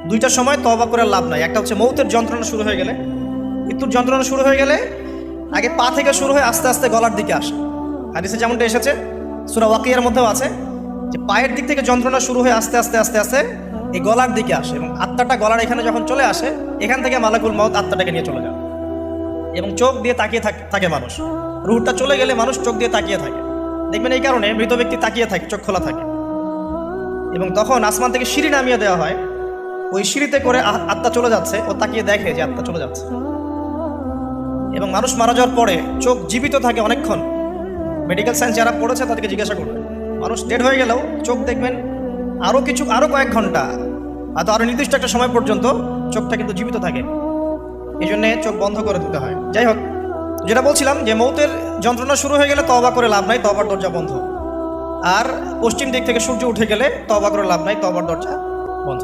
দুইটা সময় তওবা করে লাভ নাই। একটা হচ্ছে মৌতের যন্ত্রণা শুরু হয়ে গেলে, মৃত্যুর যন্ত্রণা শুরু হয়ে গেলে আগে পা থেকে শুরু হয়ে আস্তে আস্তে গলার দিকে আসে। হাদিসে যেমনটা এসেছে, সূরা ওয়াকিয়ার মধ্যেও আছে যে পায়ের দিক থেকে যন্ত্রণা শুরু হয়ে আস্তে আস্তে আস্তে আস্তে এই গলার দিকে আসে, এবং আত্মাটা গলার এখানে যখন চলে আসে, এখান থেকে মালাকুল মউত আত্মাটাকে নিয়ে চলে যায় এবং চোখ দিয়ে তাকিয়ে থাকে মানুষ। রুহটা চলে গেলে মানুষ চোখ দিয়ে তাকিয়ে থাকে, দেখবেন এই কারণে মৃত ব্যক্তি তাকিয়ে থাকে, চোখ খোলা থাকে। এবং তখন আসমান থেকে সিঁড়ি নামিয়ে দেওয়া হয়, ওই সিঁড়িতে করে আত্মা চলে যাচ্ছে, ও তাকিয়ে দেখে যে আত্মা চলে যাচ্ছে। এবং মানুষ মারা যাওয়ার পরে চোখ জীবিত থাকে অনেকক্ষণ। মেডিকেল সায়েন্স যারা পড়েছে তাদেরকে জিজ্ঞাসা করবে, মানুষ ডেড হয়ে গেলেও চোখ দেখবেন আরও কয়েক ঘন্টা, হয়তো আরও নির্দিষ্ট একটা সময় পর্যন্ত চোখটা কিন্তু জীবিত থাকে। এই জন্যে চোখ বন্ধ করে দিতে হয়। যাই হোক, যেটা বলছিলাম যে মৌতের যন্ত্রণা শুরু হয়ে গেলে তওবা করে লাভ নাই, তওবার দরজা বন্ধ। আর পশ্চিম দিক থেকে সূর্য উঠে গেলে তওবা করে লাভ নাই, তওবার দরজা বন্ধ।